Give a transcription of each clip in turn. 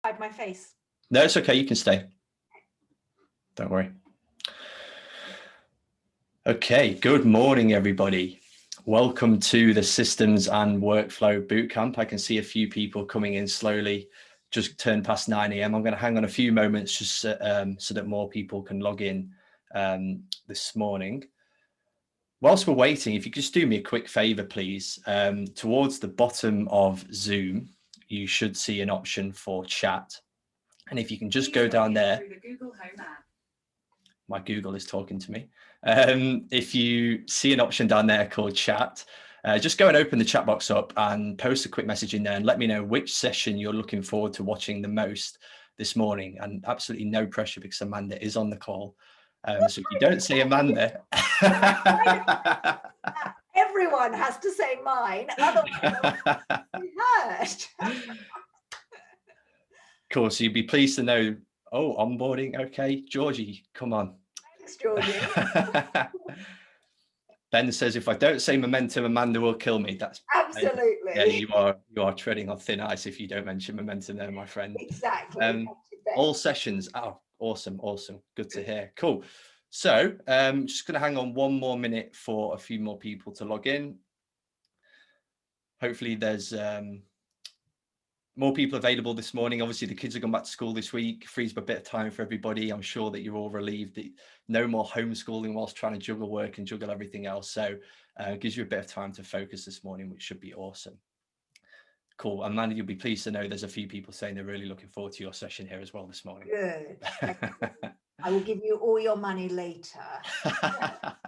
Hide my face. No, it's okay. You can stay. Don't worry. Okay. Good morning, everybody. Welcome to the Systems and Workflow Bootcamp. I can see a few people coming in slowly. Just turned past 9 a.m. I'm going to hang on a few moments just so that more people can log in this morning. Whilst we're waiting, if you could just do me a quick favor, please. Towards the bottom of Zoom, you should see an option for chat. And if you can just go down there. The Google Home app. My Google is talking to me. If you see an option down there called chat, just go and open the chat box up and post a quick message in there and let me know which session you're looking forward to watching the most this morning. And absolutely no pressure because Amanda is on the call. So if you don't say Amanda. Everyone has to say mine, otherwise heard. Cool, so you'd be pleased to know, oh, onboarding, okay. Georgie, come on. Thanks, Georgie. Ben says, if I don't say momentum, Amanda will kill me. That's absolutely. Yeah, you are treading on thin ice if you don't mention momentum there, my friend. Exactly. All sessions. Oh, awesome. Good to hear. Cool. So just going to hang on one more minute for a few more people to log in. Hopefully there's more people available this morning. Obviously, the kids have gone back to school this week, frees up a bit of time for everybody. I'm sure that you're all relieved that no more homeschooling whilst trying to juggle work and juggle everything else. So it gives you a bit of time to focus this morning, which should be awesome. Cool. Amanda, you'll be pleased to know there's a few people saying they're really looking forward to your session here as well this morning. Good. I will give you all your money later.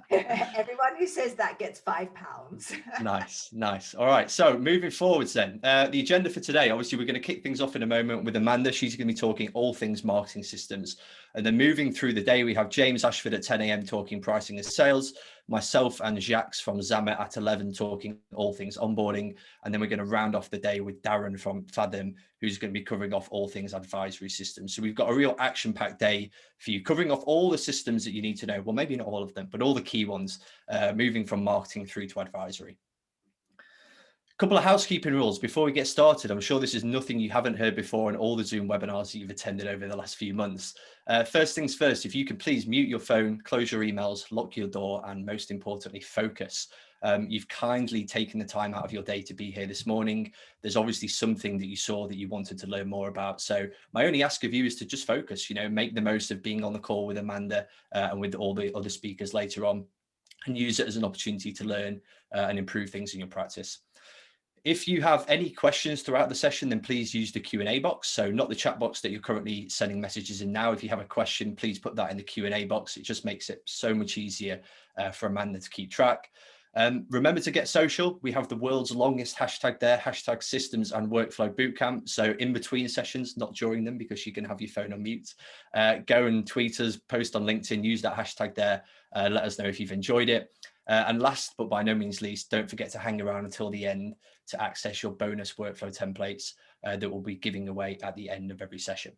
Everyone who says that gets £5. Nice. All right. So moving forwards then, the agenda for today, obviously we're going to kick things off in a moment with Amanda. She's going to be talking all things marketing systems. And then moving through the day, we have James Ashford at 10 a.m. talking pricing and sales, myself and Jacques from Zamet at 11 talking all things onboarding. And then we're going to round off the day with Darren from Fathom, who's going to be covering off all things advisory systems. So we've got a real action-packed day for you, covering off all the systems that you need to know. Well, maybe not all of them, but all the key ones, moving from marketing through to advisory. Couple of housekeeping rules before we get started. I'm sure this is nothing you haven't heard before in all the Zoom webinars that you've attended over the last few months. First things first, if you could please mute your phone, close your emails, lock your door, and most importantly, focus. You've kindly taken the time out of your day to be here this morning. There's obviously something that you saw that you wanted to learn more about. So my only ask of you is to just focus, make the most of being on the call with Amanda and with all the other speakers later on, and use it as an opportunity to learn and improve things in your practice. If you have any questions throughout the session, then please use the Q&A box. So not the chat box that you're currently sending messages in now. If you have a question, please put that in the Q&A box. It just makes it so much easier for Amanda to keep track. Remember to get social. We have the world's longest hashtag there, hashtag Systems and Workflow Bootcamp. So in between sessions, not during them, because you can have your phone on mute. Go and tweet us, post on LinkedIn, use that hashtag there. Let us know if you've enjoyed it. And last, but by no means least, don't forget to hang around until the end to access your bonus workflow templates that we'll be giving away at the end of every session.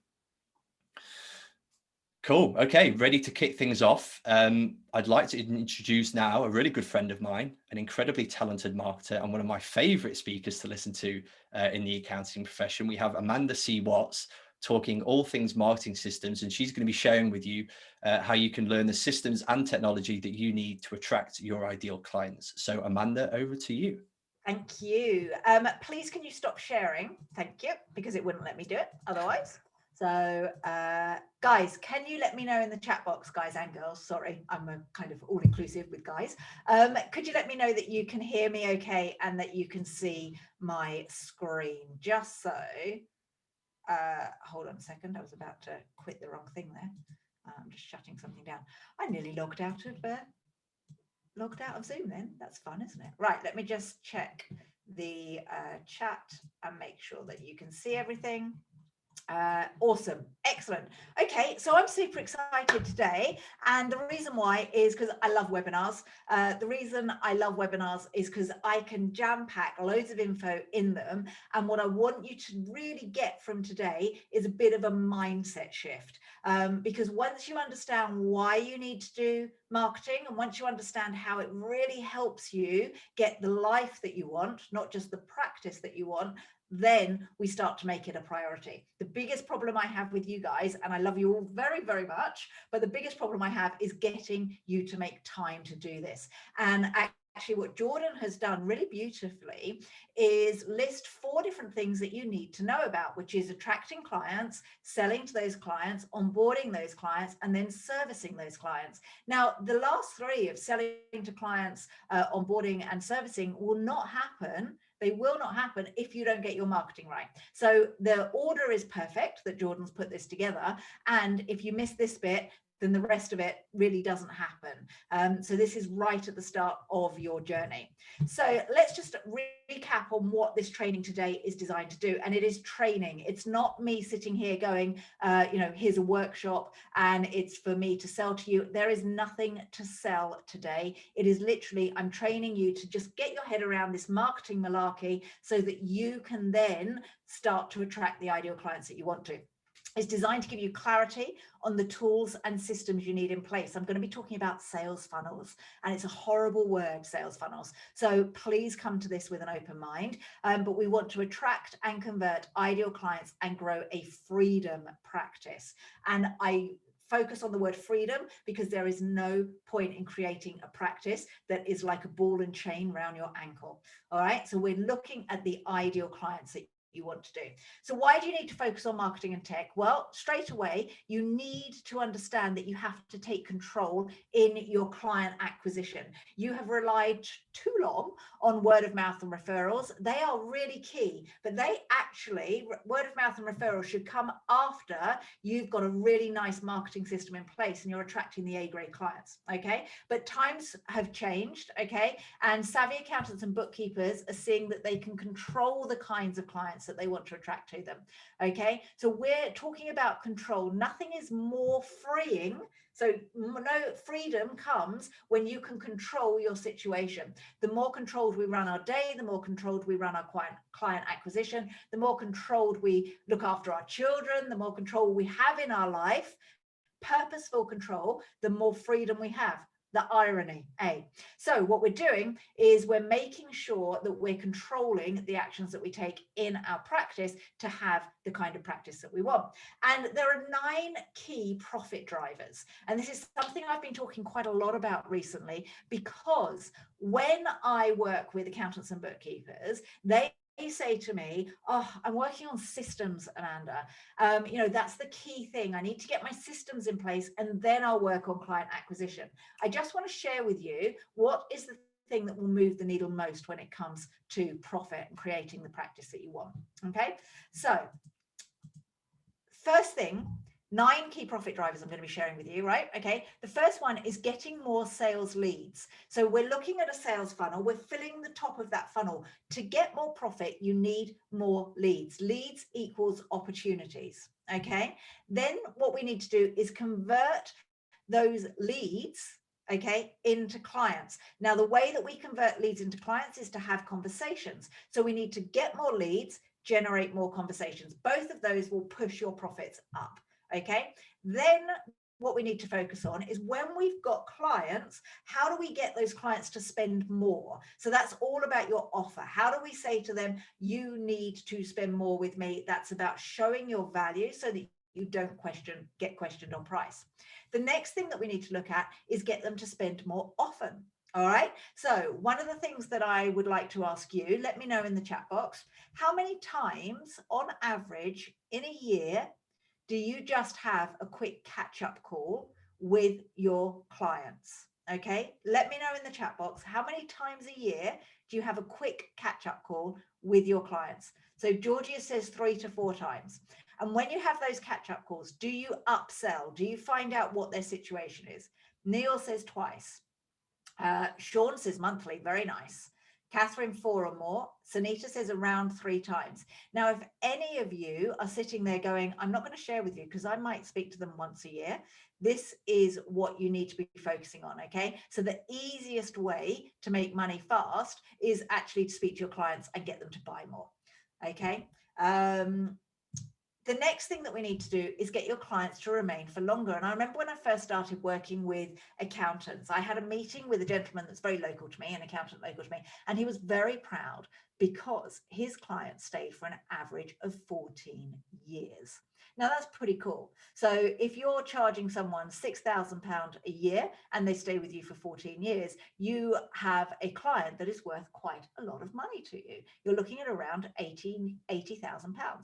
Cool. Okay, ready to kick things off. I'd like to introduce now a really good friend of mine, an incredibly talented marketer and one of my favorite speakers to listen to in the accounting profession. We have Amanda C. Watts talking all things marketing systems, and she's going to be sharing with you how you can learn the systems and technology that you need to attract your ideal clients. So Amanda, over to you. Thank you. Please, can you stop sharing? Thank you, because it wouldn't let me do it otherwise. So guys, can you let me know in the chat box, guys and girls, sorry, I'm a kind of all-inclusive with guys. Could you let me know that you can hear me okay and that you can see my screen? Just so, hold on a second, I was about to quit the wrong thing there. I'm just shutting something down. I nearly logged out of Zoom then. That's fun, isn't it? Right, let me just check the chat and make sure that you can see everything. Awesome, excellent. Okay, so I'm super excited today, and the reason why is because I love webinars. The reason I love webinars is because I can jam pack loads of info in them, and what I want you to really get from today is a bit of a mindset shift, because once you understand why you need to do marketing, and once you understand how it really helps you get the life that you want, not just the practice that you want, then we start to make it a priority. The biggest problem I have with you guys, and I love you all very, very much, but the biggest problem I have is getting you to make time to do this. And actually what Jordan has done really beautifully is list 4 different things that you need to know about, which is attracting clients, selling to those clients, onboarding those clients, and then servicing those clients. Now, the last 3 of selling to clients, onboarding and servicing will not happen. They will not happen if you don't get your marketing right. So the order is perfect that Jordan's put this together. And if you miss this bit, then the rest of it really doesn't happen. So this is right at the start of your journey. So let's just recap on what this training today is designed to do. And it is training. It's not me sitting here going, here's a workshop and it's for me to sell to you. There is nothing to sell today. It is literally, I'm training you to just get your head around this marketing malarkey so that you can then start to attract the ideal clients that you want to. It's designed to give you clarity on the tools and systems you need in place. I'm going to be talking about sales funnels, and it's a horrible word, sales funnels. So please come to this with an open mind. But we want to attract and convert ideal clients and grow a freedom practice. And I focus on the word freedom because there is no point in creating a practice that is like a ball and chain around your ankle. All right. So we're looking at the ideal clients that you want to do. So why do you need to focus on marketing and tech? Well, straight away, you need to understand that you have to take control in your client acquisition. You have relied too long on word of mouth and referrals. They are really key, but they actually, word of mouth and referrals should come after you've got a really nice marketing system in place and you're attracting the A-grade clients, okay? But times have changed, okay? And savvy accountants and bookkeepers are seeing that they can control the kinds of clients that they want to attract to them. Okay, so we're talking about control. Nothing is more freeing. So no, freedom comes when you can control your situation. The more controlled we run our day, the more controlled we run our client acquisition, the more controlled we look after our children, the more control we have in our life, purposeful control, the more freedom we have. The irony, So what we're doing is we're making sure that we're controlling the actions that we take in our practice to have the kind of practice that we want. And there are 9 key profit drivers. And this is something I've been talking quite a lot about recently, because when I work with accountants and bookkeepers, they say to me, oh, I'm working on systems, Amanda. That's the key thing. I need to get my systems in place and then I'll work on client acquisition. I just want to share with you what is the thing that will move the needle most when it comes to profit and creating the practice that you want. Okay, so first thing, 9 key profit drivers I'm going to be sharing with you, right? Okay, the first one is getting more sales leads. So we're looking at a sales funnel. We're filling the top of that funnel. To get more profit, you need more leads. Leads equals opportunities, okay? Then what we need to do is convert those leads, okay, into clients. Now, the way that we convert leads into clients is to have conversations. So we need to get more leads, generate more conversations. Both of those will push your profits up. Okay, then what we need to focus on is when we've got clients, how do we get those clients to spend more? So that's all about your offer. How do we say to them, you need to spend more with me? That's about showing your value so that you don't get questioned on price. The next thing that we need to look at is get them to spend more often. All right. So one of the things that I would like to ask you, let me know in the chat box, how many times on average in a year do you just have a quick catch-up call with your clients? Okay, let me know in the chat box, how many times a year do you have a quick catch-up call with your clients? So Georgia says 3 to 4 times. And when you have those catch-up calls, do you upsell? Do you find out what their situation is? Neil says twice. Sean says monthly, very nice. Catherine, 4 or more. Sunita says around 3 times. Now, if any of you are sitting there going, I'm not going to share with you because I might speak to them once a year, this is what you need to be focusing on, okay? So the easiest way to make money fast is actually to speak to your clients and get them to buy more, okay? The next thing that we need to do is get your clients to remain for longer. And I remember when I first started working with accountants, I had a meeting with a gentleman that's very local to me, an accountant local to me, and he was very proud because his clients stayed for an average of 14 years. Now that's pretty cool. So if you're charging someone £6,000 a year and they stay with you for 14 years, you have a client that is worth quite a lot of money to you. You're looking at around £80,000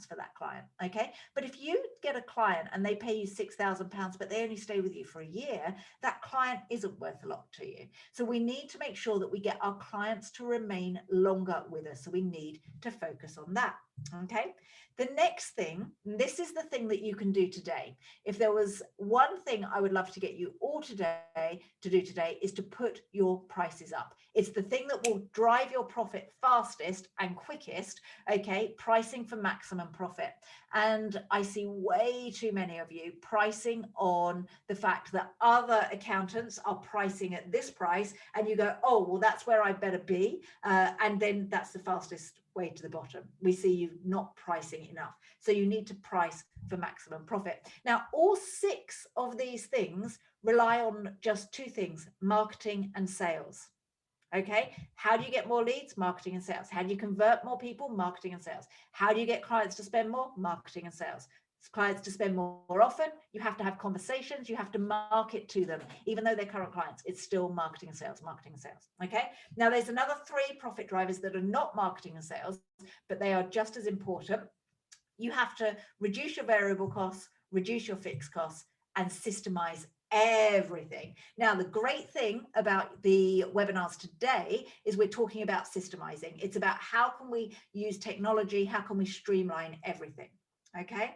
for that client. Okay. But if you get a client and they pay you £6,000, but they only stay with you for a year, that client isn't worth a lot to you. So we need to make sure that we get our clients to remain longer with us. So we need to focus on that. Okay. The next thing, this is the thing that you can do today. If there was one thing I would love to get you all today to do today is to put your prices up. It's the thing that will drive your profit fastest and quickest. Okay. Pricing for maximum profit. And I see way too many of you pricing on the fact that other accountants are pricing at this price and you go, oh, well, that's where I better be. And then that's the fastest way to the bottom. We see you not pricing enough. So you need to price for maximum profit. Now, all 6 of these things rely on just 2 things, marketing and sales. Okay. How do you get more leads? Marketing and sales. How do you convert more people? Marketing and sales. How do you get clients to spend more? Marketing and sales. Clients to spend more often, you have to have conversations, you have to market to them. Even though they're current clients, it's still marketing and sales, marketing and sales. Okay. Now there's another 3 profit drivers that are not marketing and sales, but they are just as important. You have to reduce your variable costs, reduce your fixed costs, and systemize everything. Now, the great thing about the webinars today is we're talking about systemizing. It's about how can we use technology, how can we streamline everything. Okay.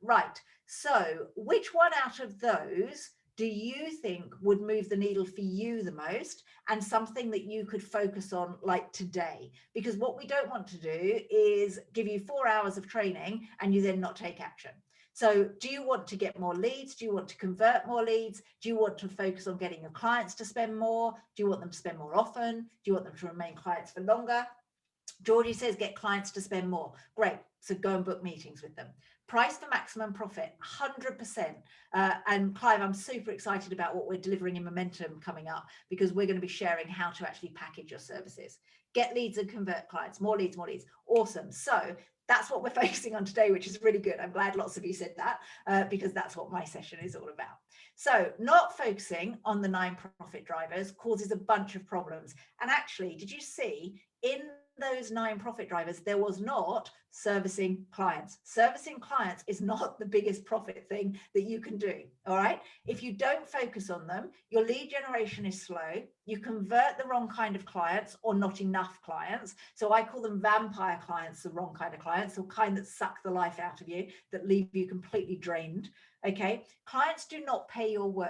Right. So which one out of those do you think would move the needle for you the most, and something that you could focus on like today? Because what we don't want to do is give you 4 hours of training and you then not take action. So do you want to get more leads? Do you want to convert more leads? Do you want to focus on getting your clients to spend more? Do you want them to spend more often? Do you want them to remain clients for longer? Georgie says get clients to spend more. Great. So go and book meetings with them. Price for maximum profit, 100%. And Clive, I'm super excited about what we're delivering in Momentum coming up, because we're going to be sharing how to actually package your services. Get leads and convert clients. More leads, more leads. Awesome. So that's what we're focusing on today, which is really good. I'm glad lots of you said that, because that's what my session is all about. So not focusing on the 9 profit drivers causes a bunch of problems. And actually, did you see in those 9 profit drivers, there was not servicing clients. Servicing clients is not the biggest profit thing that you can do. All right. If you don't focus on them, your lead generation is slow. You convert the wrong kind of clients or not enough clients. So I call them vampire clients, the wrong kind of clients, or kind that suck the life out of you, that leave you completely drained. Okay. Clients do not pay your worth.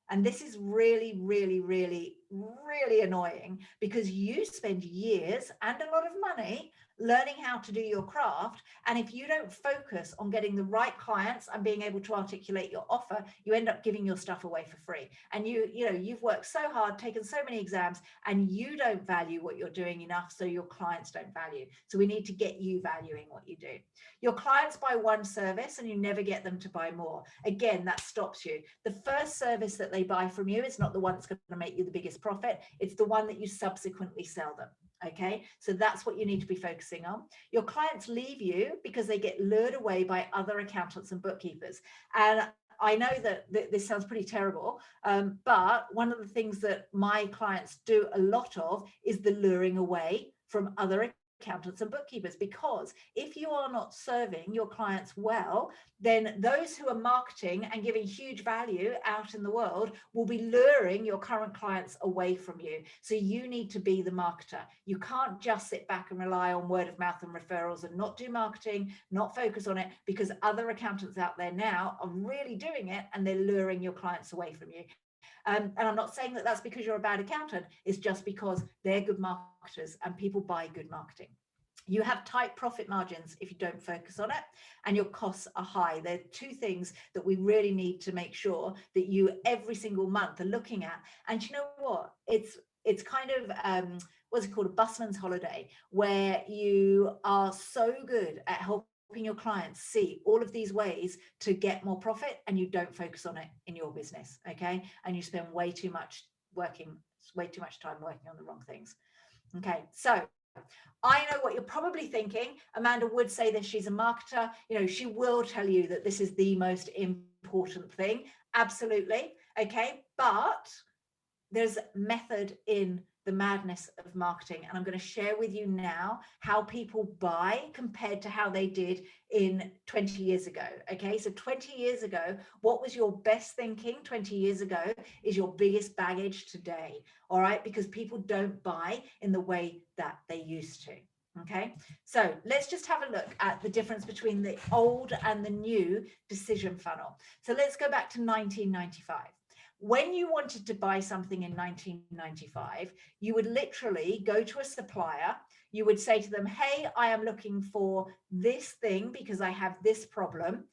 And this is really, really, really, really annoying, because you spend years and a lot of money learning how to do your craft. And if you don't focus on getting the right clients and being able to articulate your offer, you end up giving your stuff away for free. And you've worked so hard, taken so many exams, and you don't value what you're doing enough, so your clients don't value. So we need to get you valuing what you do. Your clients buy one service and you never get them to buy more. Again, that stops you. The first service that they buy from you is not the one that's going to make you the biggest profit. It's the one that you subsequently sell them. Okay, so that's what you need to be focusing on. Your clients leave you because they get lured away by other accountants and bookkeepers. And I know that this sounds pretty terrible, but one of the things that my clients do a lot of is the luring away from other accountants and bookkeepers, because if you are not serving your clients well, then those who are marketing and giving huge value out in the world will be luring your current clients away from you. So you need to be the marketer. You can't just sit back and rely on word of mouth and referrals and not do marketing, not focus on it, because other accountants out there now are really doing it and they're luring your clients away from you. And I'm not saying that that's because you're a bad accountant. It's just because they're good marketers and people buy good marketing. You have tight profit margins if you don't focus on it, and your costs are high. They're 2 things that we really need to make sure that you every single month are looking at. And you know what? It's kind of what's it called, a busman's holiday, where you are so good at helping your clients see all of these ways to get more profit, and you don't focus on it in your business, okay? And you spend way too much time working on the wrong things. Okay, so I know what you're probably thinking. Amanda would say that she's a marketer. You know, she will tell you that this is the most important thing. Absolutely. Okay, but there's method in the madness of marketing, and I'm going to share with you now how people buy compared to how they did in 20 years ago. Okay, so 20 years ago, what was your best thinking 20 years ago is your biggest baggage today. All right, because people don't buy in the way that they used to. Okay, so let's just have a look at the difference between the old and the new decision funnel. So let's go back to 1995. When you wanted to buy something in 1995, you would literally go to a supplier. You would say to them, hey, I am looking for this thing because I have this problem.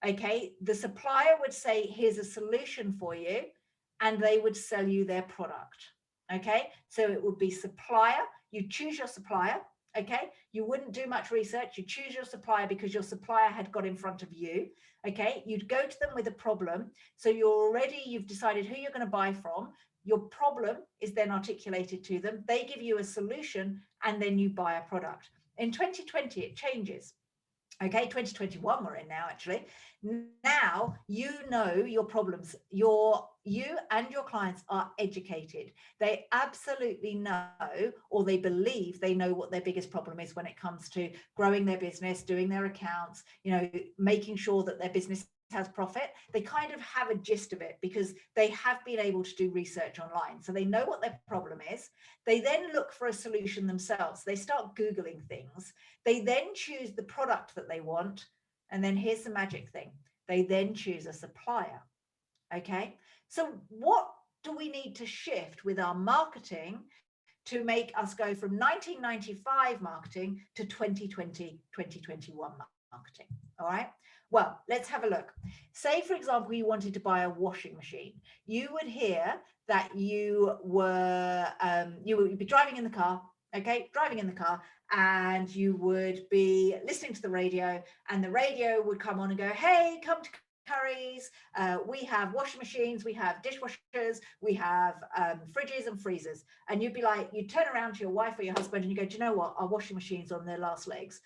Okay, the supplier would say, here's a solution for you, and they would sell you their product. Okay, so it would be supplier. You choose your supplier. Okay, you wouldn't do much research. You choose your supplier because your supplier had got in front of you. Okay, you'd go to them with a problem. So you've decided who you're going to buy from. Your problem is then articulated to them. They give you a solution, and then you buy a product. In 2020, it changes. Okay, 2021 we're in now, actually. Now you know your problems. You and your clients are educated. They absolutely know, or they believe they know what their biggest problem is when it comes to growing their business, doing their accounts, you know, making sure that their business has profit. They kind of have a gist of it because they have been able to do research online. So they know what their problem is. They then look for a solution themselves. They start Googling things. They then choose the product that they want. And then here's the magic thing. They then choose a supplier. Okay. So what do we need to shift with our marketing to make us go from 1995 marketing to 2020, 2021 marketing? All right. Well, let's have a look. Say, for example, you wanted to buy a washing machine. You would hear that you would be driving in the car, okay, driving in the car, and you would be listening to the radio, and the radio would come on and go, hey, come to Curry's, we have washing machines, we have dishwashers, we have fridges and freezers. And you'd be like, you'd turn around to your wife or your husband and you go, do you know what, our washing machine's on their last legs.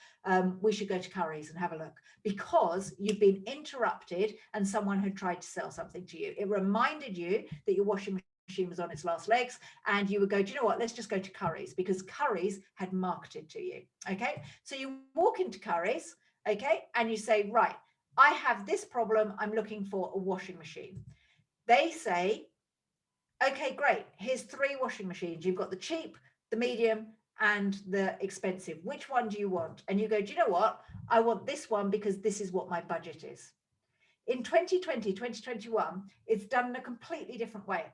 We should go to Curry's and have a look, because you've been interrupted and someone had tried to sell something to you. It reminded you that your washing machine was on its last legs, and you would go, do you know what, let's just go to Curry's, because Curry's had marketed to you. Okay, so you walk into Curry's, okay, and you say, right, I have this problem, I'm looking for a washing machine. They say, okay, great, here's 3 washing machines. You've got the cheap, the medium, and the expensive. Which one do you want? And you go, do you know what? I want this one because this is what my budget is. In 2020, 2021, it's done in a completely different way.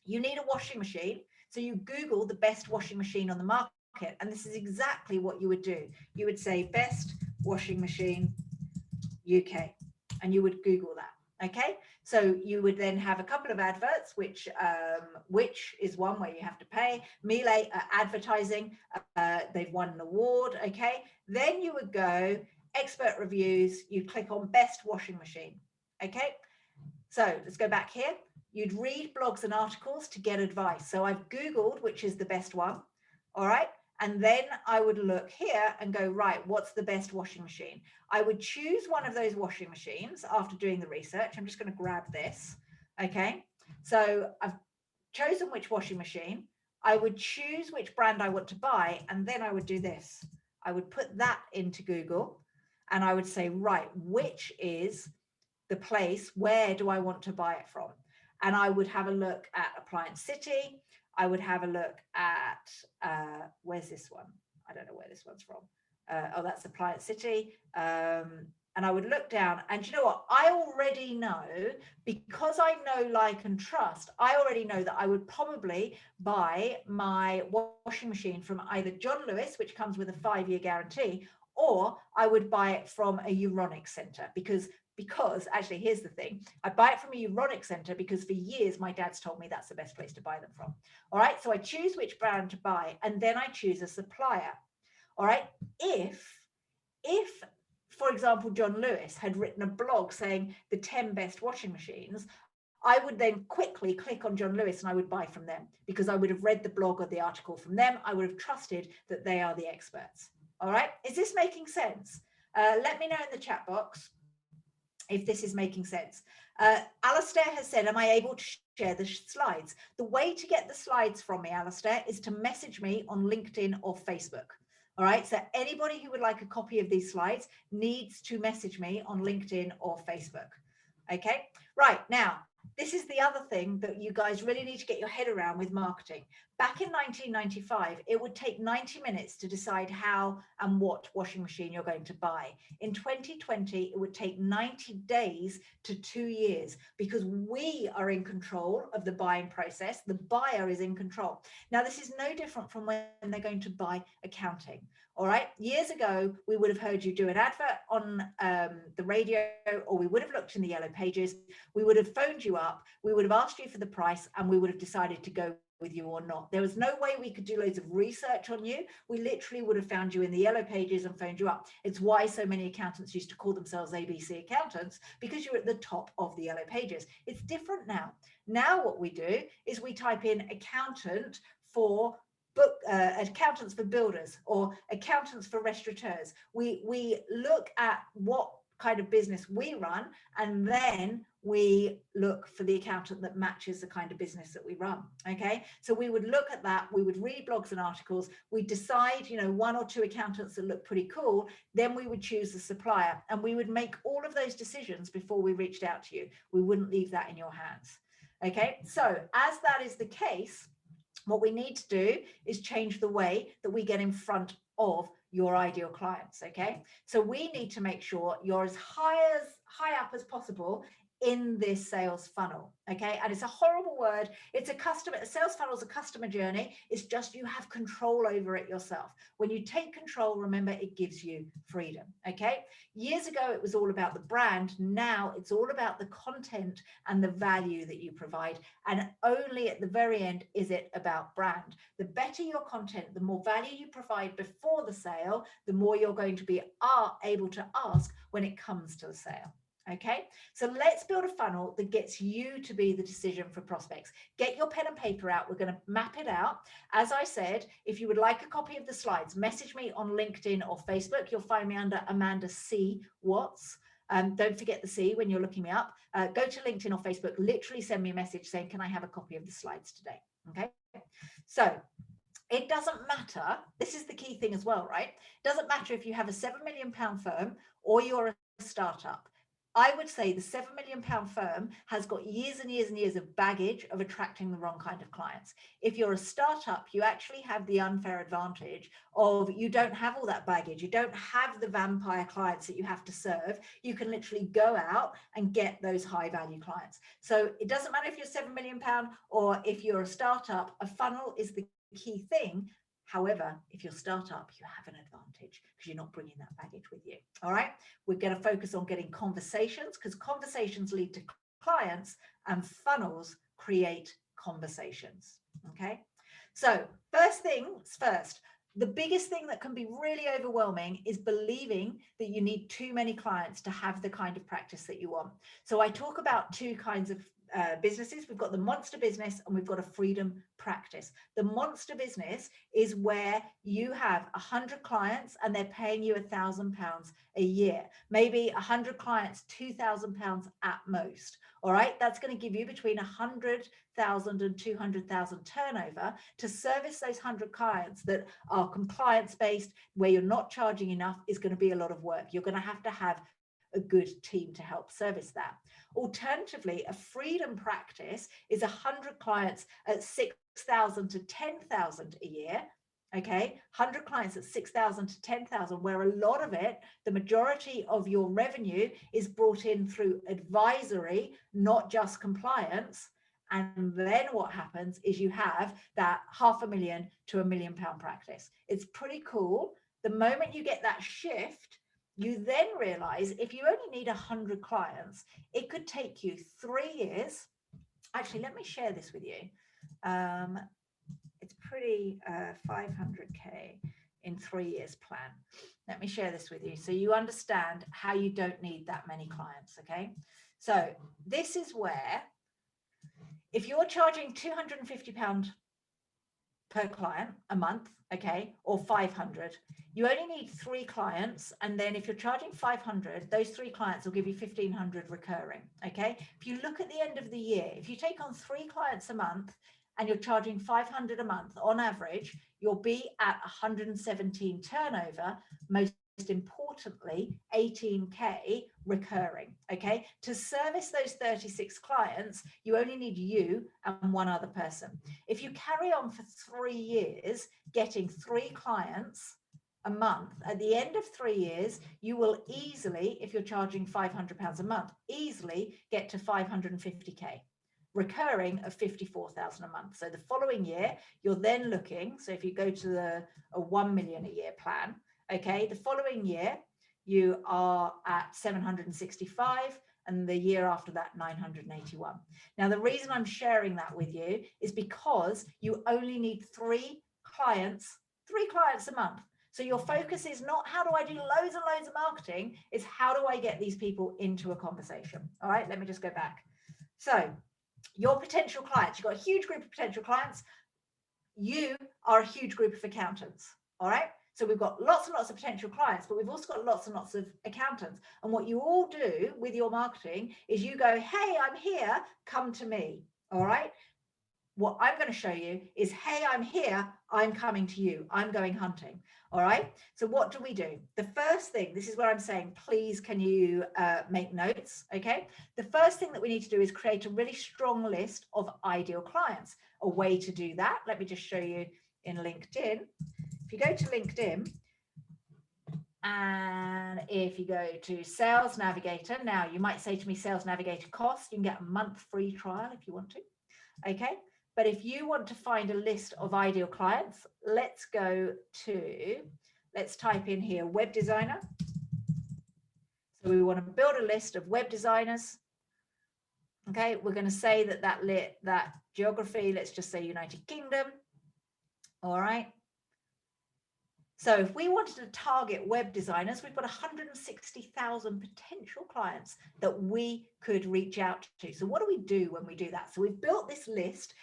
You need a washing machine. So you Google the best washing machine on the market. And this is exactly what you would do. You would say best washing machine UK, and you would Google that. Okay, so you would then have a couple of adverts, which is one where you have to pay. Miele advertising, they've won an award. Okay, then you would go expert reviews, you click on best washing machine. Okay, so let's go back here. You'd read blogs and articles to get advice. So I've Googled which is the best one. All right, and then I would look here and go, right, what's the best washing machine? I would choose one of those washing machines after doing the research. I'm just going to grab this. Okay, so I've chosen which washing machine. I would choose which brand I want to buy, and then I would do this. I would put that into Google, and I would say, right, which is the place, where do I want to buy it from? And I would have a look at Appliance City. I would have a look at, where's this one? I don't know where this one's from. Oh, that's Appliance City. And I would look down, and you know what? I already know, because I know, like, and trust, I already know that I would probably buy my washing machine from either John Lewis, which comes with a 5-year guarantee, or I would buy it from a Euronics center, because actually, here's the thing. I buy it from a Euronics center because for years, my dad's told me that's the best place to buy them from. All right, so I choose which brand to buy, and then I choose a supplier. All right, if for example, John Lewis had written a blog saying the 10 best washing machines, I would then quickly click on John Lewis and I would buy from them because I would have read the blog or the article from them. I would have trusted that they are the experts. All right. Is this making sense? Let me know in the chat box if this is making sense. Alistair has said, am I able to share the slides? The way to get the slides from me, Alistair, is to message me on LinkedIn or Facebook. All right, so anybody who would like a copy of these slides needs to message me on LinkedIn or Facebook. Okay, right, now, this is the other thing that you guys really need to get your head around with marketing. Back in 1995, it would take 90 minutes to decide how and what washing machine you're going to buy. In 2020, it would take 90 days to 2 years because we are in control of the buying process. The buyer is in control. Now, this is no different from when they're going to buy accounting. All right. Years ago, we would have heard you do an advert on the radio, or we would have looked in the yellow pages. We would have phoned you up. We would have asked you for the price, and we would have decided to go with you or not. There was no way we could do loads of research on you. We literally would have found you in the yellow pages and phoned you up. It's why so many accountants used to call themselves ABC accountants, because you're at the top of the yellow pages. It's different now. Now what we do is we type in accountant for accountants for builders or accountants for restaurateurs. We look at what kind of business we run, and then we look for the accountant that matches the kind of business that we run. Okay, so we would look at that, we would read blogs and articles, we decide, you know, 1 or 2 accountants that look pretty cool, then we would choose the supplier, and we would make all of those decisions before we reached out to you. We wouldn't leave that in your hands. Okay, so as that is the case, what we need to do is change the way that we get in front of your ideal clients. Okay, so we need to make sure you're as high up as possible in this sales funnel. Okay, and it's a horrible word. It's a sales funnel is a customer journey. It's just you have control over it yourself. When you take control, remember, it gives you freedom. Okay, years ago it was all about the brand. Now it's all about the content and the value that you provide, and only at the very end is it about brand. The better your content, the more value you provide before the sale, the more you're going to be able to ask when it comes to the sale. Okay, so let's build a funnel that gets you to be the decision for prospects. Get your pen and paper out. We're going to map it out. As I said, if you would like a copy of the slides, message me on LinkedIn or Facebook. You'll find me under Amanda C. Watts. Don't forget the C when you're looking me up. Go to LinkedIn or Facebook, literally send me a message saying, can I have a copy of the slides today? Okay, so it doesn't matter. This is the key thing as well, right? It doesn't matter if you have a £7 million firm or you're a startup. I would say the £7 million firm has got years and years and years of baggage of attracting the wrong kind of clients. If you're a startup, you actually have the unfair advantage of you don't have all that baggage. You don't have the vampire clients that you have to serve. You can literally go out and get those high value clients. So it doesn't matter if you're £7 million or if you're a startup, a funnel is the key thing. However, if you're a startup, you have an advantage because you're not bringing that baggage with you. All right. We're going to focus on getting conversations because conversations lead to clients and funnels create conversations. Okay. So first things first, the biggest thing that can be really overwhelming is believing that you need too many clients to have the kind of practice that you want. So I talk about 2 kinds of businesses. We've got the monster business and we've got a freedom practice. The monster business is where you have 100 clients and they're paying you £1,000 a year, maybe 100 clients, £2,000 at most. All right, that's going to give you between 100,000 and 200,000 turnover to service those 100 clients that are compliance based, where you're not charging enough. Is going to be a lot of work. You're going to have a good team to help service that. Alternatively, a freedom practice is 100 clients at 6,000 to 10,000 a year. Okay, 100 clients at 6,000 to 10,000, where a lot of it, the majority of your revenue is brought in through advisory, not just compliance. And then what happens is you have that £500,000 to £1 million practice. It's pretty cool. The moment you get that shift, you then realize if you only need 100 clients, it could take you 3 years. Actually, let me share this with you. It's pretty 500K in 3 years plan. Let me share this with you so you understand how you don't need that many clients, okay? So this is where, if you're charging £250 per client a month, okay, or 500, you only need 3 clients. And then if you're charging 500, those 3 clients will give you 1,500 recurring, okay? If you look at the end of the year, if you take on 3 clients a month and you're charging 500 a month on average, you'll be at 117 turnover, most importantly 18k recurring, okay? To service those 36 clients, you only need you and 1 other person. If you carry on for 3 years getting 3 clients a month, at the end of 3 years you will easily, if you're charging £500 a month, easily get to 550k recurring of 54,000 a month. So the following year you're then looking, so if you go to a 1 million a year plan, okay, the following year you are at 765, and the year after that 981. Now the reason I'm sharing that with you is because you only need 3 clients a month. So your focus is not how do I do loads and loads of marketing, it's how do I get these people into a conversation. All right, let me just go back. So your potential clients, you've got a huge group of potential clients, you are a huge group of accountants. All right, so we've got lots and lots of potential clients, but we've also got lots and lots of accountants. And what you all do with your marketing is you go, hey, I'm here, come to me. All right, what I'm going to show you is, hey, I'm here, I'm coming to you, I'm going hunting. All right, so what do we do? The first thing, this is where I'm saying, please can you make notes, okay? The first thing that we need to do is create a really strong list of ideal clients. A way to do that, let me just show you in LinkedIn. If you go to LinkedIn, and if you go to Sales Navigator, now you might say to me, Sales Navigator cost, you can get a month free trial if you want to, okay? But if you want to find a list of ideal clients, let's type in here, web designer. So we want to build a list of web designers. Okay, we're going to say that geography, let's just say United Kingdom. All right. So if we wanted to target web designers, we've got 160,000 potential clients that we could reach out to. So what do we do when we do that? So we've built this list.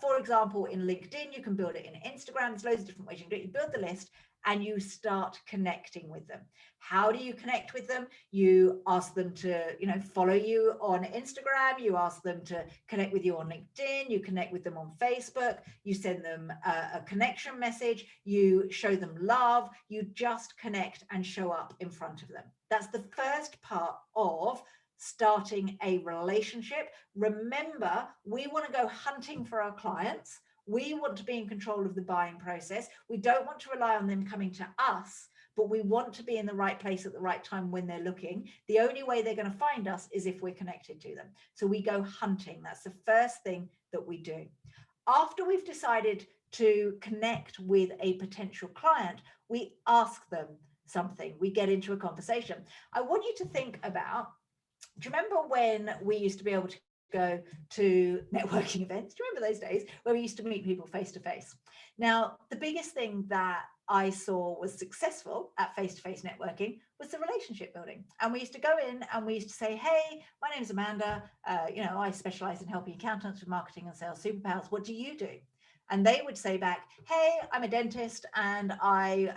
For example, in LinkedIn, you can build it in Instagram. There's loads of different ways you can do it. You build the list and you start connecting with them. How do you connect with them? You ask them to, follow you on Instagram. You ask them to connect with you on LinkedIn. You connect with them on Facebook. You send them a connection message. You show them love. You just connect and show up in front of them. That's the first part of starting a relationship. Remember, we want to go hunting for our clients. We want to be in control of the buying process. We don't want to rely on them coming to us, but we want to be in the right place at the right time when they're looking. The only way they're going to find us is if we're connected to them. So we go hunting. That's the first thing that we do. After we've decided to connect with a potential client, we ask them something. We get into a conversation. I want you to think about, do you remember when we used to be able to go to networking events? Do you remember those days where we used to meet people face to face? Now, the biggest thing that I saw was successful at face-to-face networking was the relationship building. And we used to go in and we used to say, hey, my name is Amanda. I specialize in helping accountants with marketing and sales superpowers. What do you do? And they would say back, hey, I'm a dentist and I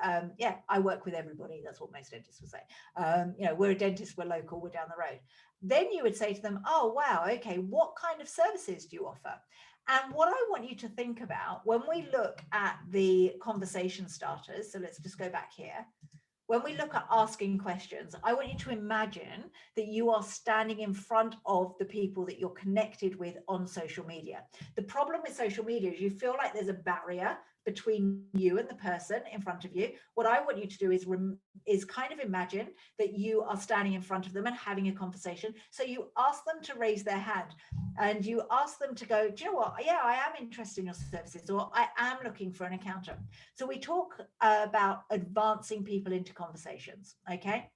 work with everybody. That's what most dentists would say. We're a dentist, we're local, we're down the road. Then you would say to them, oh, wow, okay, what kind of services do you offer? And what I want you to think about when we look at the conversation starters, so let's just go back here. When we look at asking questions, I want you to imagine that you are standing in front of the people that you're connected with on social media. The problem with social media is you feel like there's a barrier between you and the person in front of you. What I want you to do is kind of imagine that you are standing in front of them and having a conversation. So you ask them to raise their hand and you ask them to go, do you know what? Yeah, I am interested in your services, or I am looking for an accountant. So we talk about advancing people into conversations. Okay.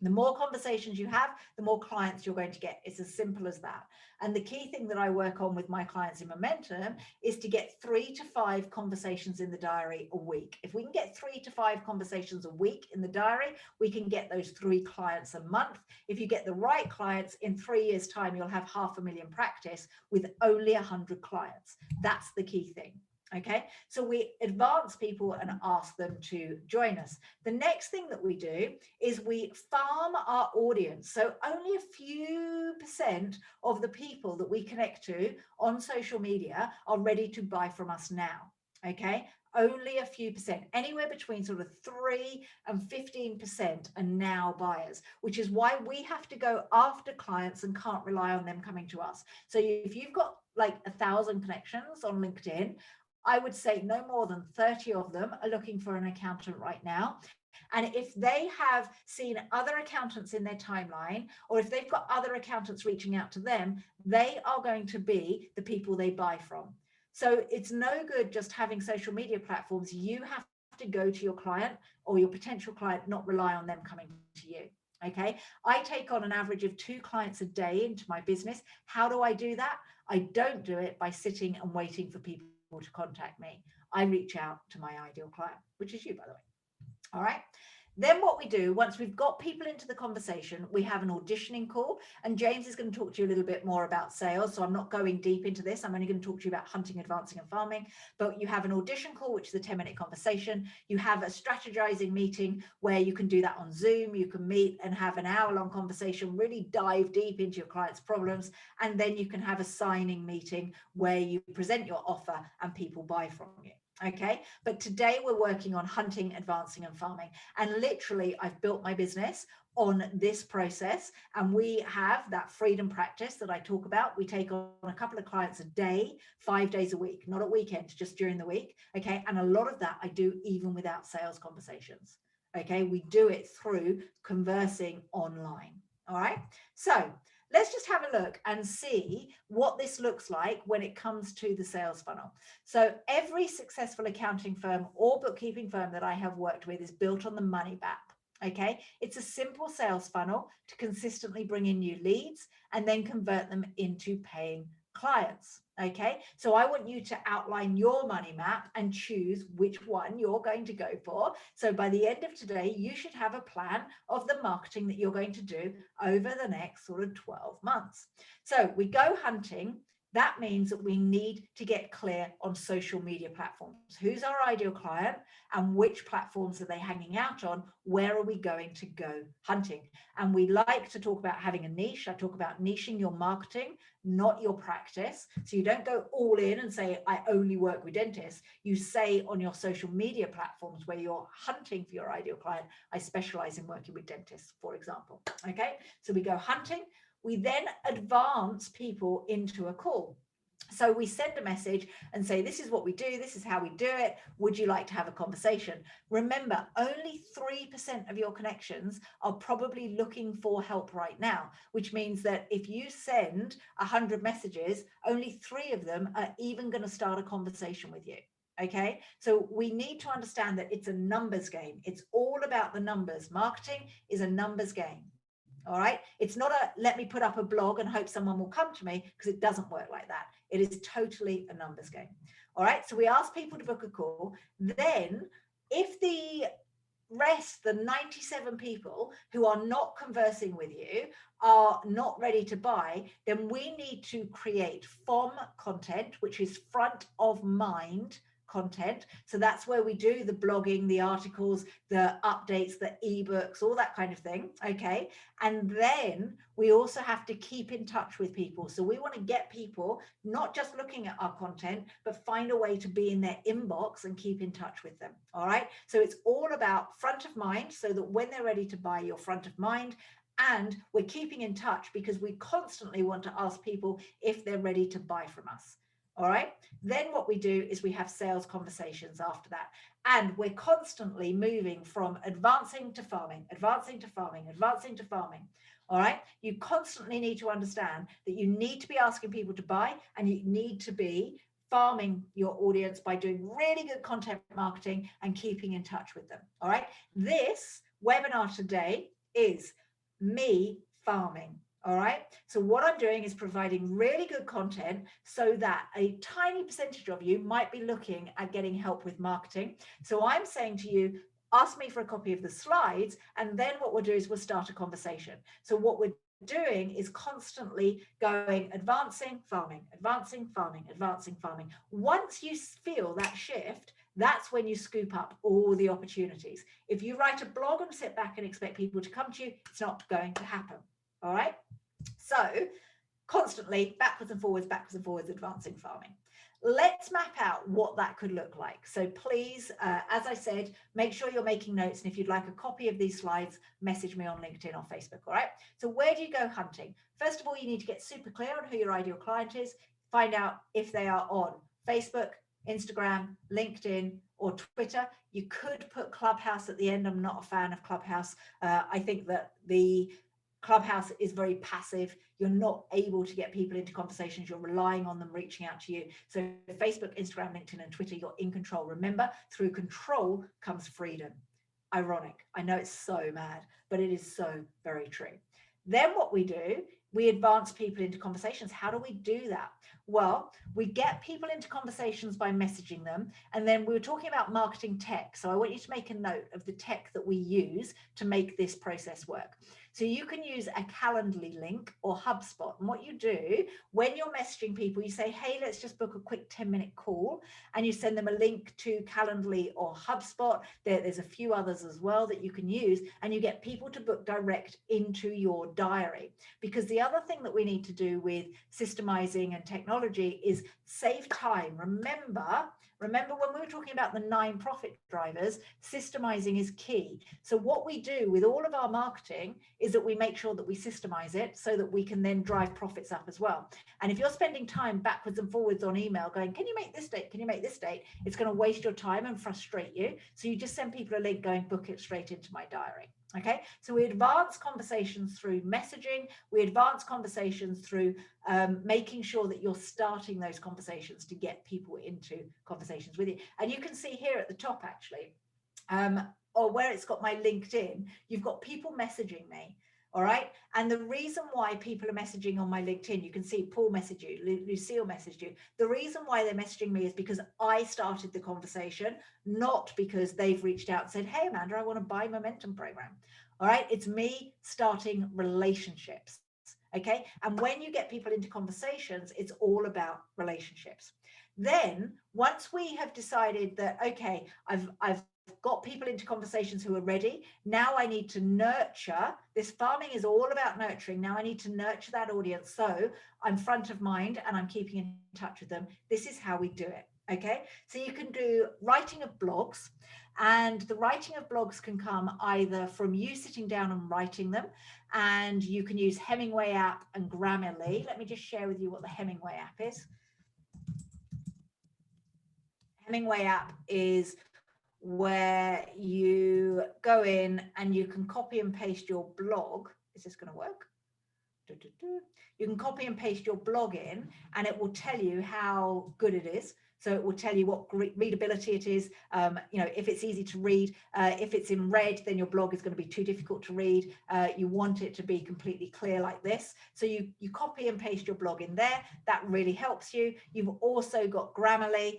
The more conversations you have, the more clients you're going to get. It's as simple as that. And the key thing that I work on with my clients in Momentum is to get 3 to 5 conversations in the diary a week. If we can get 3 to 5 conversations a week in the diary, we can get those 3 clients a month. If you get the right clients, in 3 years' time, you'll have 500,000 practice with only 100 clients. That's the key thing. Okay, so we advance people and ask them to join us. The next thing that we do is we farm our audience. So only a few % of the people that we connect to on social media are ready to buy from us now. Okay, only a few %, anywhere between sort of 3 and 15% are now buyers, which is why we have to go after clients and can't rely on them coming to us. So if you've got like 1,000 connections on LinkedIn, I would say no more than 30 of them are looking for an accountant right now. And if they have seen other accountants in their timeline, or if they've got other accountants reaching out to them, they are going to be the people they buy from. So it's no good just having social media platforms. You have to go to your client or your potential client, not rely on them coming to you. Okay, I take on an average of 2 clients a day into my business. How do I do that? I don't do it by sitting and waiting for people to contact me. I reach out to my ideal client, which is you, by the way. All right. Then what we do, once we've got people into the conversation, we have an auditioning call. And James is going to talk to you a little bit more about sales. So I'm not going deep into this. I'm only going to talk to you about hunting, advancing, and farming. But you have an audition call, which is a 10-minute conversation. You have a strategizing meeting where you can do that on Zoom. You can meet and have an hour-long conversation, really dive deep into your client's problems. And then you can have a signing meeting where you present your offer and people buy from you. Okay, but today we're working on hunting, advancing, and farming. And literally, I've built my business on this process, and we have that freedom practice that I talk about. We take on a couple of clients a day, 5 days a week, not at weekends, just during the week. Okay, and a lot of that I do even without sales conversations. Okay, we do it through conversing online. All right, so let's just have a look and see what this looks like when it comes to the sales funnel. So every successful accounting firm or bookkeeping firm that I have worked with is built on the money map. Okay, it's a simple sales funnel to consistently bring in new leads and then convert them into paying clients. Okay, so I want you to outline your money map and choose which one you're going to go for. So by the end of today, you should have a plan of the marketing that you're going to do over the next sort of 12 months. So we go hunting. That means that we need to get clear on social media platforms. Who's our ideal client and which platforms are they hanging out on? Where are we going to go hunting? And we like to talk about having a niche. I talk about niching your marketing, not your practice. So you don't go all in and say, I only work with dentists. You say on your social media platforms where you're hunting for your ideal client, I specialize in working with dentists, for example. Okay, so we go hunting. We then advance people into a call. So we send a message and say, this is what we do. This is how we do it. Would you like to have a conversation? Remember, only 3% of your connections are probably looking for help right now, which means that if you send 100 messages, only 3 of them are even going to start a conversation with you. Okay, so we need to understand that it's a numbers game. It's all about the numbers. Marketing is a numbers game. All right. It's not a let me put up a blog and hope someone will come to me, because it doesn't work like that. It is totally a numbers game. All right. So we ask people to book a call. Then if the rest, the 97 people who are not conversing with you are not ready to buy, then we need to create FOM content, which is front of mind content. So that's where we do the blogging, the articles, the updates, the ebooks, all that kind of thing. Okay. And then we also have to keep in touch with people. So we want to get people not just looking at our content, but find a way to be in their inbox and keep in touch with them. All right. So it's all about front of mind, so that when they're ready to buy, you're front of mind. And we're keeping in touch because we constantly want to ask people if they're ready to buy from us. All right. Then what we do is we have sales conversations after that. And we're constantly moving from advancing to farming, advancing to farming, advancing to farming. All right. You constantly need to understand that you need to be asking people to buy, and you need to be farming your audience by doing really good content marketing and keeping in touch with them. All right. This webinar today is me farming. All right. So what I'm doing is providing really good content so that a tiny percentage of you might be looking at getting help with marketing. So I'm saying to you, ask me for a copy of the slides, and then what we'll do is we'll start a conversation. So what we're doing is constantly going advancing, farming, advancing, farming, advancing, farming. Once you feel that shift, that's when you scoop up all the opportunities. If you write a blog and sit back and expect people to come to you, it's not going to happen. All right. So constantly backwards and forwards, advancing farming. Let's map out what that could look like. So please, as I said, make sure you're making notes. And if you'd like a copy of these slides, message me on LinkedIn or Facebook. All right. So where do you go hunting? First of all, you need to get super clear on who your ideal client is. Find out if they are on Facebook, Instagram, LinkedIn, or Twitter. You could put Clubhouse at the end. I'm not a fan of Clubhouse. I think that the Clubhouse is very passive. You're not able to get people into conversations. You're relying on them reaching out to you. So Facebook, Instagram, LinkedIn, and Twitter, you're in control. Remember, through control comes freedom. Ironic. I know it's so mad, but it is so very true. Then what we do, we advance people into conversations. How do we do that? Well, we get people into conversations by messaging them. And then we were talking about marketing tech. So I want you to make a note of the tech that we use to make this process work. So you can use a Calendly link or HubSpot. And what you do when you're messaging people, you say, hey, let's just book a quick 10-minute call. And you send them a link to Calendly or HubSpot. There's a few others as well that you can use. And you get people to book direct into your diary. Because the other thing that we need to do with systemizing and technology is save time. Remember when we were talking about the 9 profit drivers, systemizing is key. So what we do with all of our marketing is that we make sure that we systemize it so that we can then drive profits up as well. And if you're spending time backwards and forwards on email going, can you make this date? Can you make this date? It's going to waste your time and frustrate you. So you just send people a link going, book it straight into my diary. Okay, so we advance conversations through messaging. We advance conversations through making sure that you're starting those conversations to get people into conversations with you. And you can see here at the top, actually, or where it's got my LinkedIn, you've got people messaging me. All right. And the reason why people are messaging on my LinkedIn, you can see Paul messaged you, Lucille messaged you. The reason why they're messaging me is because I started the conversation, not because they've reached out and said, hey, Amanda, I want to buy Momentum program. All right. It's me starting relationships. Okay. And when you get people into conversations, it's all about relationships. Then once we have decided that, okay, I've got people into conversations who are ready. Now I need to nurture. This farming is all about nurturing. Now I need to nurture that audience. So I'm front of mind and I'm keeping in touch with them. This is how we do it. Okay. So you can do writing of blogs, and the writing of blogs can come either from you sitting down and writing them, and you can use Hemingway app and Grammarly. Let me just share with you what the Hemingway app is. Hemingway app is where you go in and you can copy and paste your blog. Is this going to work? You can copy and paste your blog in and it will tell you how good it is. So it will tell you what readability it is. If it's easy to read, if it's in red, then your blog is going to be too difficult to read. You want it to be completely clear like this. So you copy and paste your blog in there. That really helps you. You've also got Grammarly,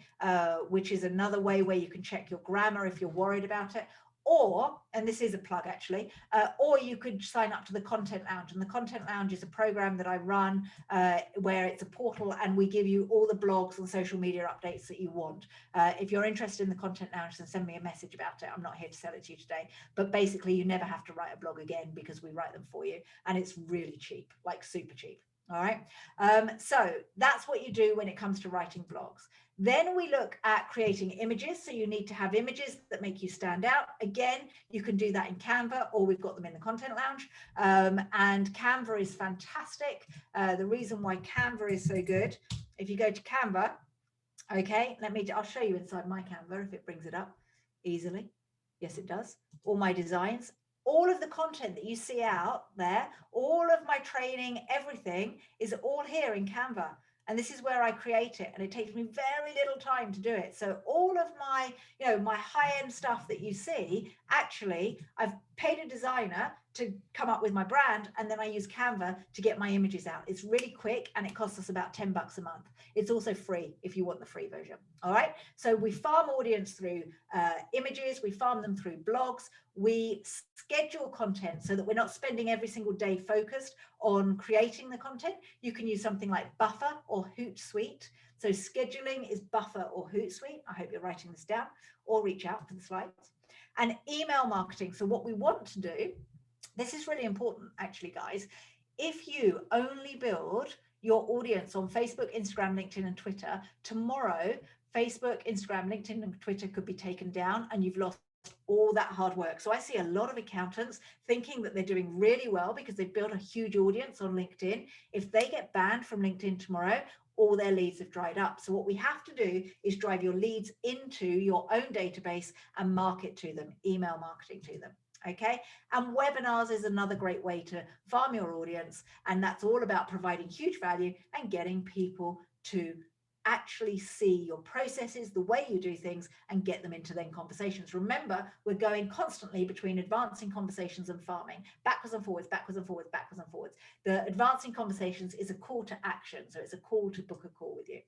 which is another way where you can check your grammar if you're worried about it. Or, and this is a plug actually, or you could sign up to the Content Lounge. And the Content Lounge is a program that I run where it's a portal and we give you all the blogs and social media updates that you want. If you're interested in the Content Lounge, then send me a message about it. I'm not here to sell it to you today, but basically you never have to write a blog again because we write them for you. And it's really cheap, like super cheap. All right. So that's what you do when it comes to writing blogs. Then we look at creating images. So you need to have images that make you stand out. Again, you can do that in Canva, or we've got them in the Content Lounge. And Canva is fantastic. The reason why Canva is so good, if you go to Canva, okay, I'll show you inside my Canva if it brings it up easily. Yes, it does. All my designs. All of the content that you see out there, all of my training, everything is all here in Canva. And this is where I create it. And it takes me very little time to do it. So all of my, my high-end stuff that you see, actually, I've paid a designer to come up with my brand, and then I use Canva to get my images out. It's really quick and it costs us about $10 a month. It's also free if you want the free version. All right. So we farm audience through images, we farm them through blogs, we schedule content so that we're not spending every single day focused on creating the content. You can use something like Buffer or Hootsuite. So scheduling is Buffer or Hootsuite. I hope you're writing this down, or reach out for the slides. And email marketing. So what we want to do, this is really important actually, guys. If you only build your audience on Facebook, Instagram, LinkedIn, and Twitter, tomorrow, Facebook, Instagram, LinkedIn, and Twitter could be taken down and you've lost all that hard work. So I see a lot of accountants thinking that they're doing really well because they've built a huge audience on LinkedIn. If they get banned from LinkedIn tomorrow, all their leads have dried up. So what we have to do is drive your leads into your own database and market to them, email marketing to them. Okay. And webinars is another great way to farm your audience. And that's all about providing huge value and getting people to actually see your processes, the way you do things, and get them into then conversations. Remember, we're going constantly between advancing conversations and farming, backwards and forwards, backwards and forwards, backwards and forwards. The advancing conversations is a call to action. So it's a call to book a call with you.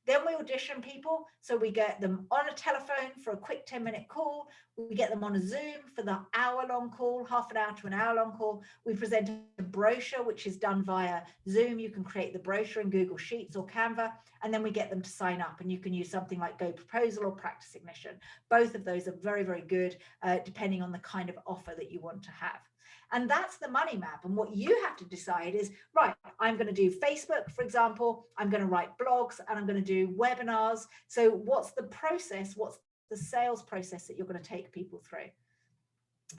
Then we audition people. So we get them on a telephone for a quick 10-minute call. We get them on a Zoom for the hour-long call, half an hour to an hour-long call. We present a brochure, which is done via Zoom. You can create the brochure in Google Sheets or Canva, and then we get them to sign up. And you can use something like Go Proposal or Practice Ignition. Both of those are very, very good, depending on the kind of offer that you want to have. And that's the money map. And what you have to decide is, right, I'm going to do Facebook, for example, I'm going to write blogs, and I'm going to do webinars. So what's the process? What's the sales process that you're going to take people through?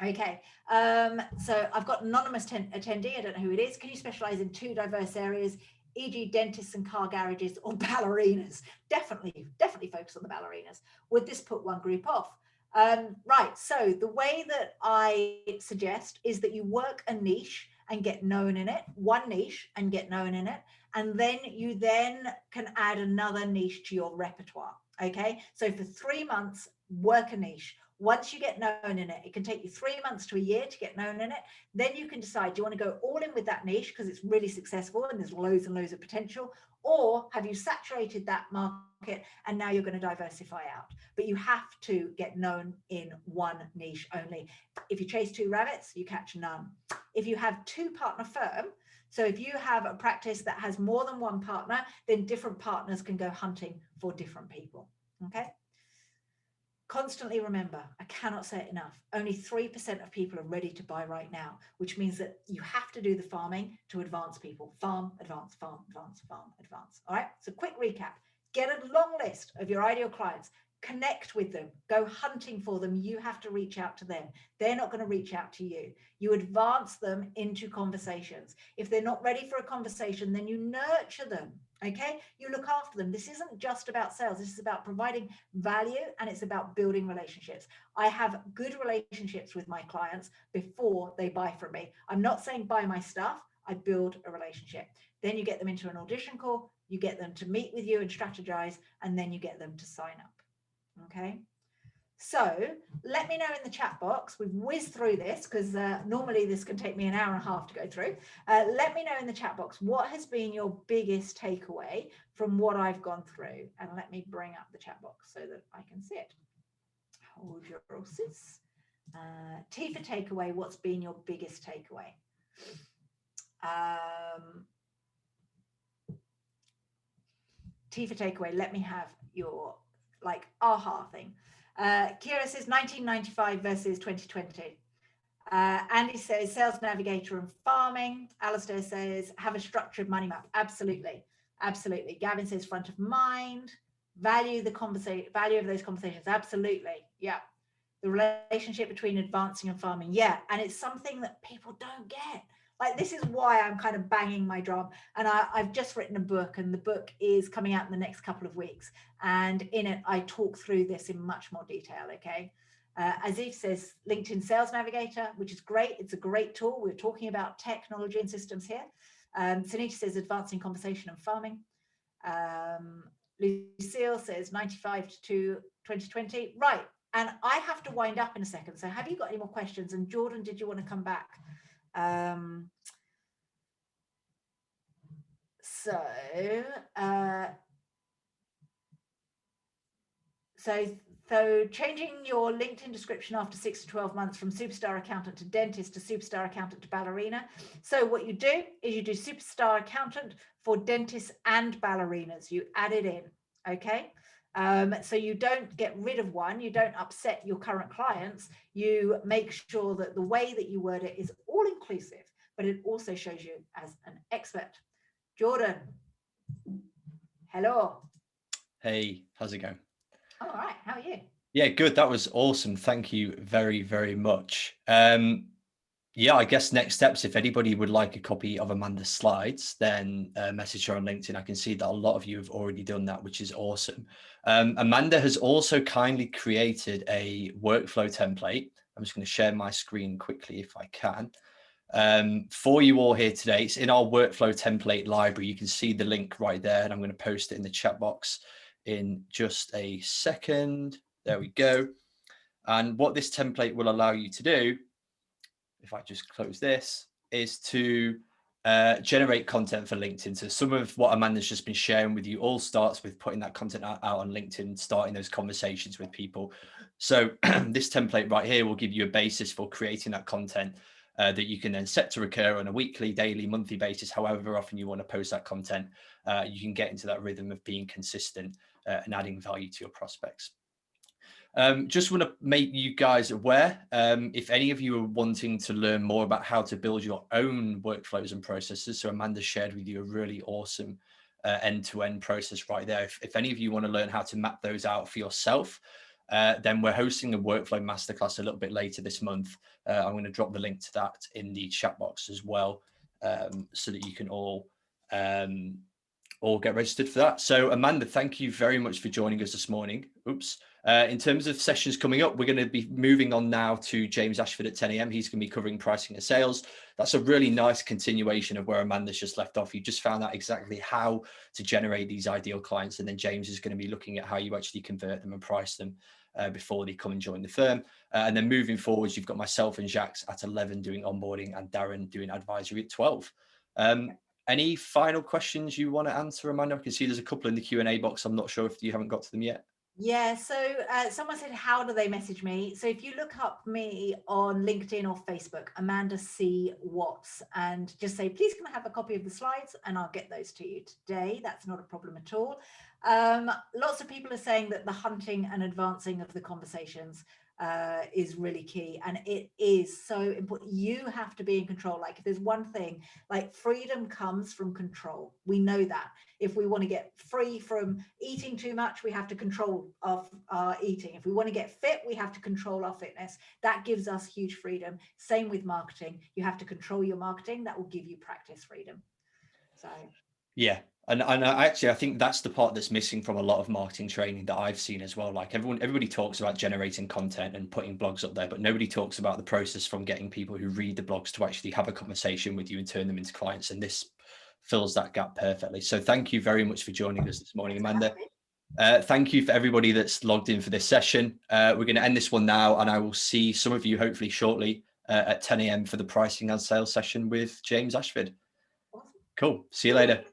Okay, so I've got anonymous attendee. I don't know who it is. Can you specialize in 2 diverse areas, e.g. dentists and car garages or ballerinas? Definitely focus on the ballerinas. Would this put one group off? Right, so the way that I suggest is that you work a niche and get known in it, one niche and get known in it, and then you can add another niche to your repertoire. Okay, so for 3 months, work a niche. Once you get known in it, it can take you 3 months to a year to get known in it. Then you can decide, do you want to go all in with that niche because it's really successful and there's loads and loads of potential, or have you saturated that market and now you're going to diversify out? But you have to get known in one niche only. If you chase 2 rabbits, you catch none. If you have 2 partner firm, so if you have a practice that has more than 1 partner, then different partners can go hunting for different people. Okay. Constantly remember, I cannot say it enough, only 3% of people are ready to buy right now, which means that you have to do the farming to advance people. Farm, advance, farm, advance, farm, advance. All right, so quick recap. Get a long list of your ideal clients, connect with them, go hunting for them. You have to reach out to them. They're not going to reach out to you. You advance them into conversations. If they're not ready for a conversation, then you nurture them. Okay, you look after them. This isn't just about sales. This is about providing value, and it's about building relationships. I have good relationships with my clients before they buy from me. I'm not saying buy my stuff. I build a relationship. Then you get them into an audition call. You get them to meet with you and strategize, and then you get them to sign up. Okay. So let me know in the chat box. We've whizzed through this because normally this can take me an hour and a half to go through. Let me know in the chat box, what has been your biggest takeaway from what I've gone through? And let me bring up the chat box so that I can see it. Hold your horses. T for takeaway, what's been your biggest takeaway? T for takeaway, let me have your like aha thing. Kira says 1995 versus 2020. Andy says sales navigator and farming. Alistair says have a structured money map. Absolutely. Absolutely. Gavin says front of mind. Value the conversation, value of those conversations. Absolutely. Yeah. The relationship between advancing and farming. Yeah. And it's something that people don't get. Like, this is why I'm kind of banging my drum. And I've just written a book, and the book is coming out in the next couple of weeks. And in it, I talk through this in much more detail. Okay. Azif says LinkedIn Sales Navigator, which is great. It's a great tool. We're talking about technology and systems here. Sunita says advancing conversation and farming. Lucille says 95 to 2020. Right. And I have to wind up in a second. So have you got any more questions? And Jordan, did you want to come back? So changing your LinkedIn description after 6 to 12 months from superstar accountant to dentist to superstar accountant to ballerina. So what you do is you do superstar accountant for dentists and ballerinas. You add it in, okay? So you don't get rid of one, you don't upset your current clients, you make sure that the way that you word it is all inclusive, but it also shows you as an expert. Jordan, hello. Hey, how's it going? All right, how are you? Yeah, good. That was awesome. Thank you very, very much. Yeah, I guess next steps, if anybody would like a copy of Amanda's slides, then message her on LinkedIn. I can see that a lot of you have already done that, which is awesome. Amanda has also kindly created a workflow template. I'm just going to share my screen quickly if I can. For you all here today. It's in our workflow template library. You can see the link right there, and I'm going to post it in the chat box in just a second. There we go. And what this template will allow you to do, if I just close this, is to generate content for LinkedIn. So some of what Amanda's just been sharing with you all starts with putting that content out on LinkedIn, starting those conversations with people. So this template right here will give you a basis for creating that content that you can then set to recur on a weekly, daily, monthly basis, however often you want to post that content. You can get into that rhythm of being consistent and adding value to your prospects. Just want to make you guys aware, if any of you are wanting to learn more about how to build your own workflows and processes, so Amanda shared with you a really awesome end-to-end process right there. If any of you want to learn how to map those out for yourself, then we're hosting a workflow masterclass a little bit later this month. I'm going to drop the link to that in the chat box as well, so that you can all get registered for that. So Amanda, thank you very much for joining us this morning. Oops. In terms of sessions coming up, we're going to be moving on now to James Ashford at 10 a.m. He's going to be covering pricing and sales. That's a really nice continuation of where Amanda's just left off. You just found out exactly how to generate these ideal clients. And then James is going to be looking at how you actually convert them and price them before they come and join the firm. And then moving forwards, you've got myself and Jacques at 11 doing onboarding and Darren doing advisory at 12. Any final questions you want to answer, Amanda? I can see there's a couple in the Q&A box. I'm not sure if you haven't got to them yet. Yeah, so someone said, how do they message me? So if you look up me on LinkedIn or Facebook, Amanda C. Watts, and just say, please can I have a copy of the slides, and I'll get those to you today. That's not a problem at all. Lots of people are saying that the hunting and advancing of the conversations is really key, and it is so important. You have to be in control. Like, if there's one thing, like, freedom comes from control. We know that. If we want to get free from eating too much, we have to control our eating. If we want to get fit, we have to control our fitness. That gives us huge freedom. Same with marketing. You have to control your marketing. That will give you practice freedom. So yeah. And actually, I think that's the part that's missing from a lot of marketing training that I've seen as well. Like, everybody talks about generating content and putting blogs up there, but nobody talks about the process from getting people who read the blogs to actually have a conversation with you and turn them into clients. And this fills that gap perfectly. So thank you very much for joining us this morning, Amanda. Thank you for everybody that's logged in for this session. We're going to end this one now, and I will see some of you hopefully shortly at 10 a.m. for the pricing and sales session with James Ashford. Cool. See you later.